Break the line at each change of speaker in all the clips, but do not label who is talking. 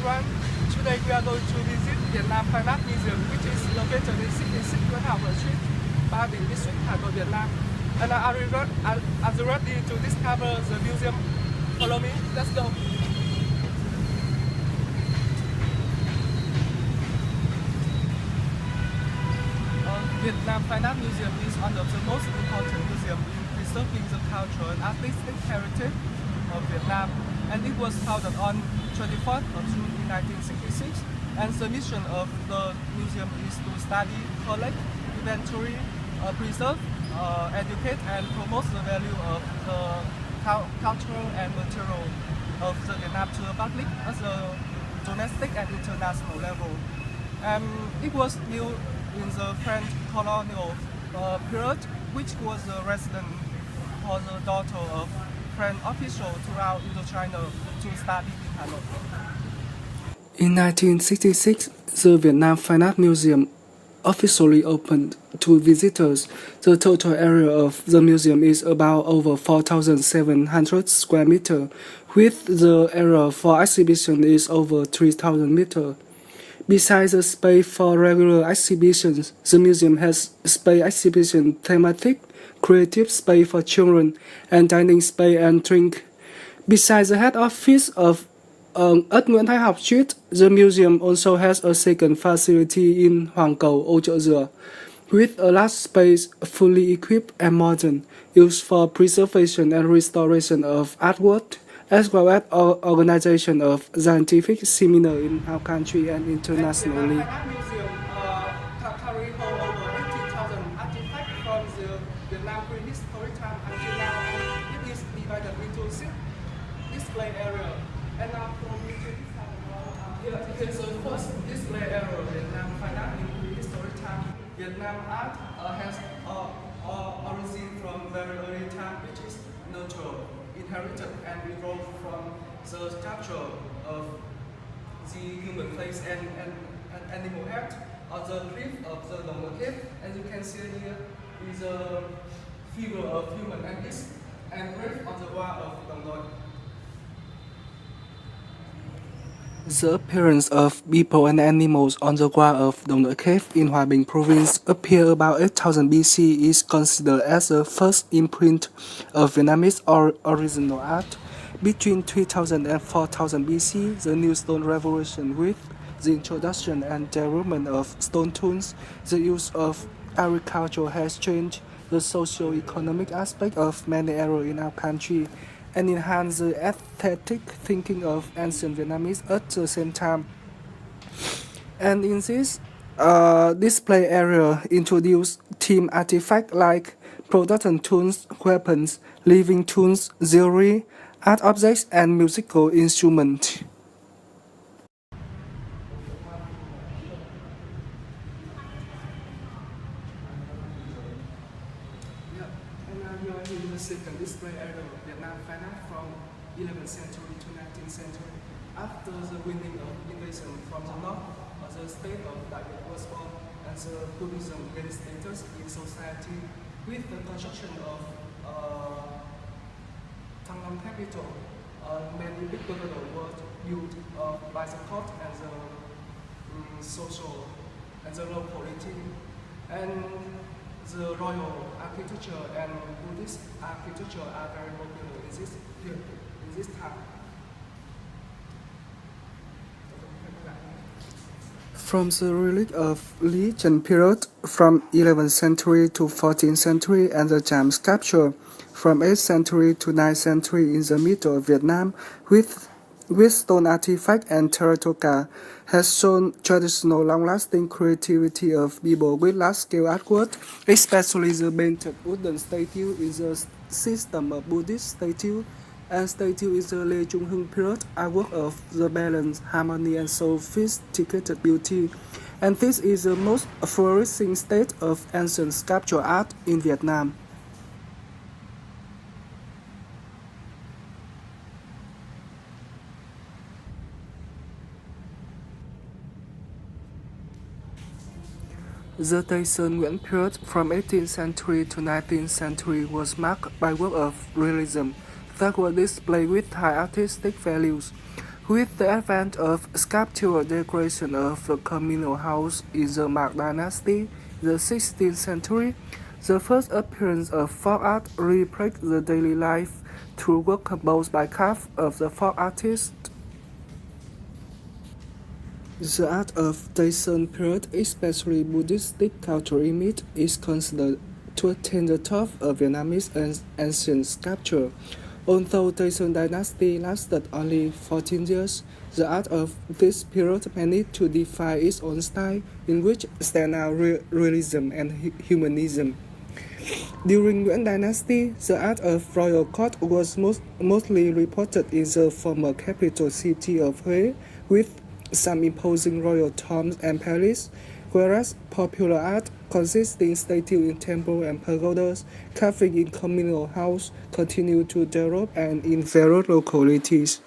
everyone. Today we are going to visit Vietnam Fine Art Museum, which is located in 66 Nguyễn Học Street, Ba Đình District, Hà Nội, Vietnam. And are you ready to discover the museum? Follow me. Let's go. Vietnam Fine Art Museum is one of the most important museums in preserving the cultural and artistic heritage of Vietnam, and it was founded on 24th of June in 1966. And the mission of the museum is to study, collect, inventory, preserve, educate, and promote the value of the cultural and material of the Vietnam to the public at the domestic and international level. It was built in the French colonial period, which was a resident for the daughter of French officials throughout Indochina to study in Hanoi.
In 1966, the Vietnam Fine Art Museum officially opened to visitors. The total area of the museum is about over 4,700 square meters, with the area for exhibition is over 3,000 meters. Besides the space for regular exhibitions, the museum has space exhibition thematic, creative space for children, and dining space and drink. Besides the head office of at Nguyễn Thái Học Street, the museum also has a second facility in Hoàng Cầu, Ô Trợ Dừa, with a large space fully equipped and modern, used for preservation and restoration of artwork, as well as organization of scientific seminars in our country and internationally.
The museum currently holds over 18,000 artifacts from the Vietnam prehistoric time until now, and it is divided into 6 display areas. And now from here is the first display area, Vietnam Fine Art in prehistoric time. Vietnam art has origin from very early time, which is natural, inherited, and evolved from the structure of the human face and animal head on the cliff of the Dong Cave. As you can see here is a figure of human antlers engraved on the wall of Dong.
The appearance of people and animals on the wall of Dong Cave in Hòa Bình province appear about 8000 BC is considered as the first imprint of Vietnamese original art. Between 3000 and 4000 BC, the New Stone Revolution with the introduction and development of stone tools, the use of agriculture has changed the socio-economic aspect of many areas in our country and enhance the aesthetic thinking of ancient Vietnamese at the same time. And in this display area introduce theme artifacts like production tools, weapons, living tools, jewelry, art objects, and musical instruments.
The second display area of Vietnam Fine Art from 11th century to 19th century. After the winning of invasion from the north, the state of Đại Việt was born, and the Buddhism gained status in society with the construction of Thăng Long capital. Many big buildings were built by the court and the social and the local elite. And the royal architecture and Buddhist architecture are very popular in this time.
From the relic of Licheng period from 11th century to 14th century and the gem sculpture from 8th century to 9th century in the middle of Vietnam with stone artifact and terracotta has shown traditional long-lasting creativity of people with large-scale artwork, especially the painted wooden statue is a system of Buddhist statue, and statue is the Lê Trung Hưng period artwork of the balance, harmony, and sophisticated beauty. And this is the most flourishing state of ancient sculpture art in Vietnam. The Tây Sơn Nguyễn period from 18th century to 19th century was marked by work of realism that were displayed with high artistic values. With the advent of sculptural decoration of the communal house in the Mark Dynasty, the 16th century, the first appearance of folk art reflects the daily life through work composed by craft of the folk artist. The art of Daesan period, especially Buddhistic cultural image, is considered to attain the top of Vietnamese ancient sculpture. Although Daesan dynasty lasted only 14 years, the art of this period managed to define its own style, in which stand out realism and humanism. During Yuan dynasty, the art of royal court was mostly reported in the former capital city of Hue, with some imposing royal tombs and palaces, whereas popular art consisting statues in temple and pagodas, carving in communal house, continued to develop and in various localities.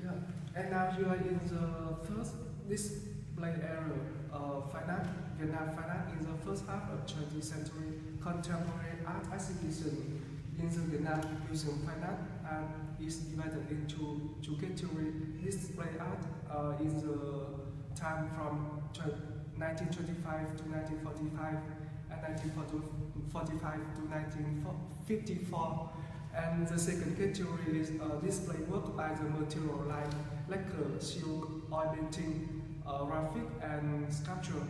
Yeah, and now you are in the first display area of fine art, Vietnam fine art in the first half of 20th century contemporary art exhibition in the Vietnam Museum Fine Art is divided into two categories. Display art in the time from 1925 to 1945 and 1945 to 1954. And the second category is display work by the material like lacquer, silk, oil painting, graphic, and sculpture.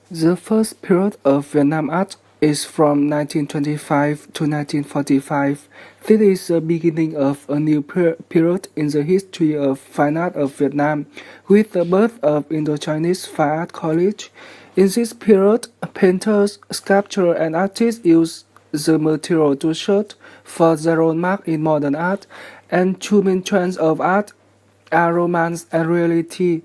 The first period of Vietnam art is from 1925 to 1945. This is the beginning of a new period in the history of fine art of Vietnam, with the birth of Indo-Chinese Fine Art College. In this period, painters, sculptors, and artists used the material to search for their own mark in modern art, and two main trends of art are romance and reality.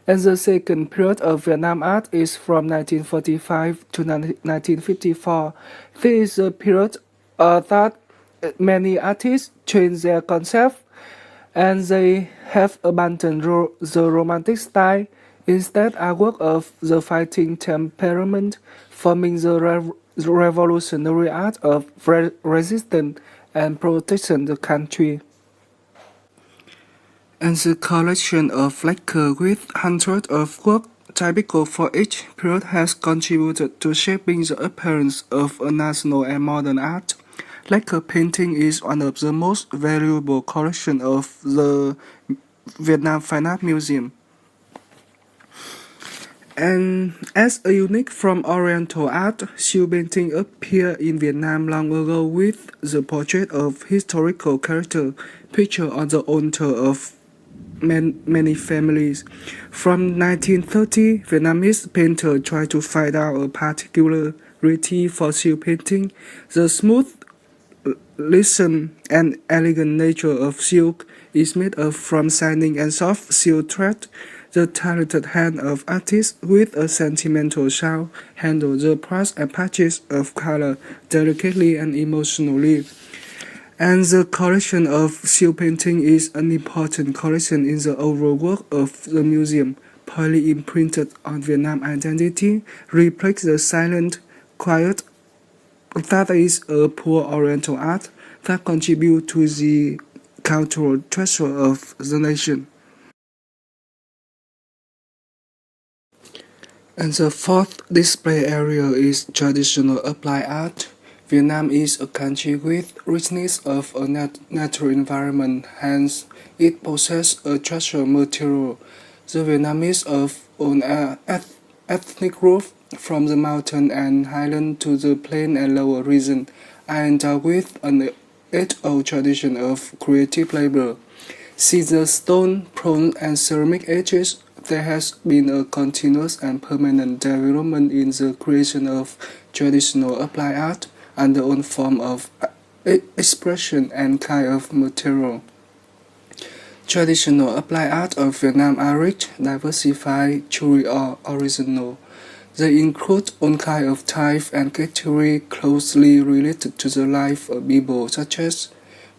And the second period of Vietnam art is from 1945 to 1954. This is a period that many artists change their concept and they have abandoned the romantic style. Instead, artwork of the fighting temperament, forming the revolutionary art of resistance and protecting the country. And the collection of lacquer with hundreds of works typical for each period has contributed to shaping the appearance of a national and modern art. Lacquer painting is one of the most valuable collections of the Vietnam Fine Art Museum. And as a unique from Oriental art, seal painting appeared in Vietnam long ago with the portrait of historical character pictured on the altar of many families. From 1930, Vietnamese painters tried to find out a particularity for seal painting. The smooth, listen, and elegant nature of silk is made up from shining and soft silk thread. The talented hand of artists with a sentimental sound handle the parts and patches of color delicately and emotionally. And the collection of seal painting is an important collection in the overall work of the museum, poorly imprinted on Vietnam identity, reflects the silent, quiet that is a poor Oriental art that contribute to the cultural treasure of the nation. And the fourth display area is traditional applied art. Vietnam is a country with richness of a natural environment, hence it possesses a treasure material. The Vietnamese of own ethnic group, from the mountain and highland to the plain and lower region, are endowed with an age-old tradition of creative labor. Since the stone, bronze, and ceramic ages, there has been a continuous and permanent development in the creation of traditional applied art and their own form of expression and kind of material. Traditional applied art of Vietnam are rich, diversified, truly original. They include all kinds of types and categories closely related to the life of people, such as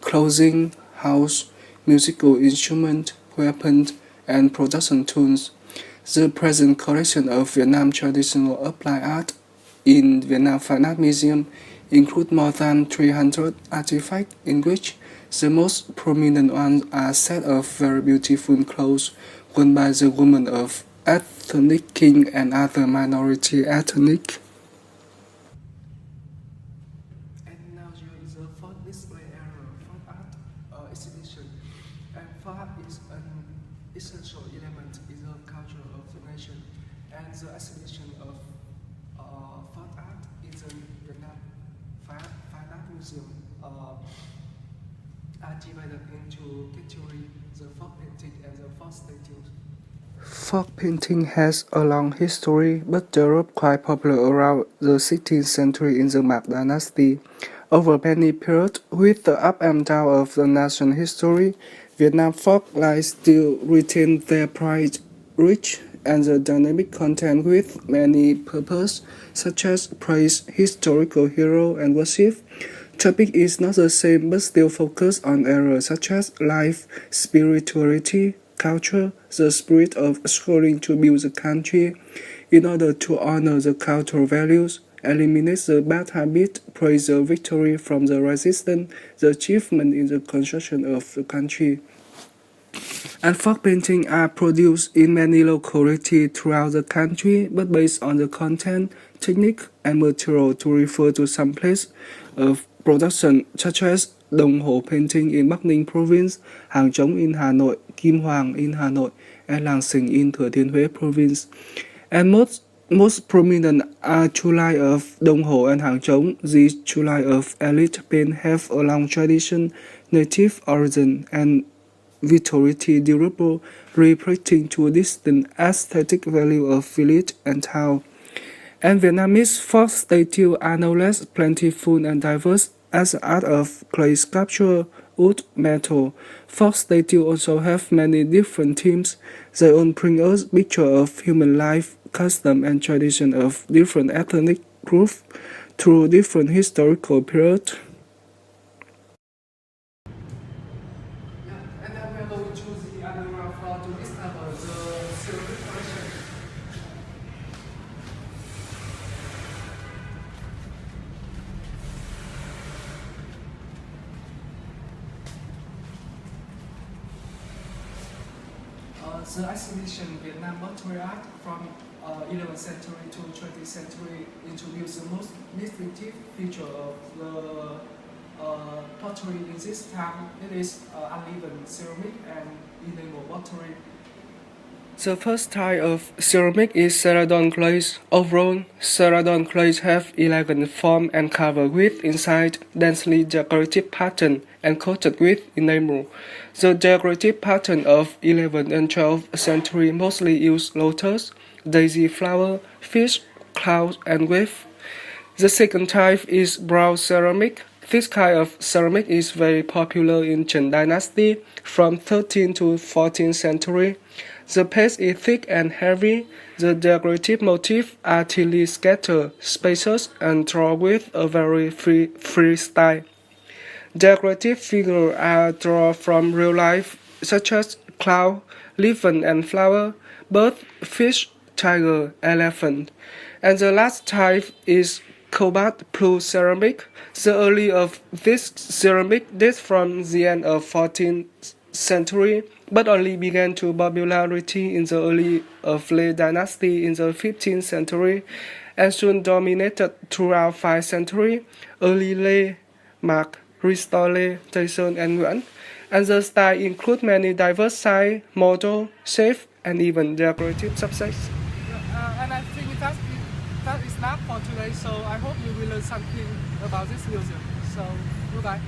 clothing, house, musical instruments, weapons, and production tools. The present collection of Vietnam traditional applied art in Vietnam Fine Art Museum include more than 300 artifacts, in which the most prominent ones are a set of very beautiful clothes worn by the women of ethnic King and other minority ethnic. And now you the fourth display area, fourth art exhibition. And art is an essential element in the culture of the nation. And the exhibition of fourth art is in Vietnam Fine Art Museum. Are divided into categories: the folk painting and the folk statues. Folk painting has a long history, but developed quite popular around the 16th century in the Mạc Dynasty. Over many periods, with the up and down of the national history, Vietnam folk life still retain their pride, rich and the dynamic content with many purposes, such as praise, historical hero, and worship. Topic is not the same but still focus on areas such as life, spirituality, culture, the spirit of schooling to build the country, in order to honor the cultural values, eliminate the bad habit, praise the victory from the resistance, the achievement in the construction of the country. And folk paintings are produced in many localities throughout the country, but based on the content, technique, and material to refer to some place of production, such as Đồng Hồ painting in Bắc Ninh province, Hàng Trống in Hà Nội, Kim Hoàng in Hà Nội, and Làng Sình in Thừa Thiên Huế province. And most prominent are two lines of Đồng Hồ and Hàng Trống. These two lines of elite paint have a long tradition, native origin, and vitality durable, reflecting to distinct aesthetic value of village and town. And Vietnamese folk statues are no less plentiful and diverse as the art of clay sculpture, wood, metal. Folk statues also have many different themes. They all bring us picture of human life, custom, and tradition of different ethnic groups through different historical periods. And then we are going to the underground floor to discover the ceramic collection. The exhibition Vietnam pottery art from 11th century to 20th century introduced the most distinctive feature of the pottery in this time. It is uneven ceramic and enamel pottery. The first type of ceramic is celadon glaze. Overall, celadon glaze have 11 forms and covered with inside densely decorative pattern and coated with enamel. The decorative pattern of 11th and 12th century mostly used lotus, daisy flower, fish, cloud, and wave. The second type is brown ceramic. This kind of ceramic is very popular in Trần Dynasty from 13th to 14th century. The paste is thick and heavy. The decorative motifs are thinly scattered, spacious, and drawn with a very free style. Decorative figures are drawn from real life, such as cloud, leaf and flower, bird, fish, tiger, elephant. And the last type is cobalt blue ceramic. The early of this ceramic dates from the end of 14th century, but only began to popularity in the early of late dynasty in the 15th century, and soon dominated throughout 5th century, early Lê, Mạc, Restore Lê, Tây Sơn, and Nguyễn. And the style include many diverse size, model, shape, and even decorative subjects. And I think that is not for today, so I hope you will learn something about this museum. So, goodbye.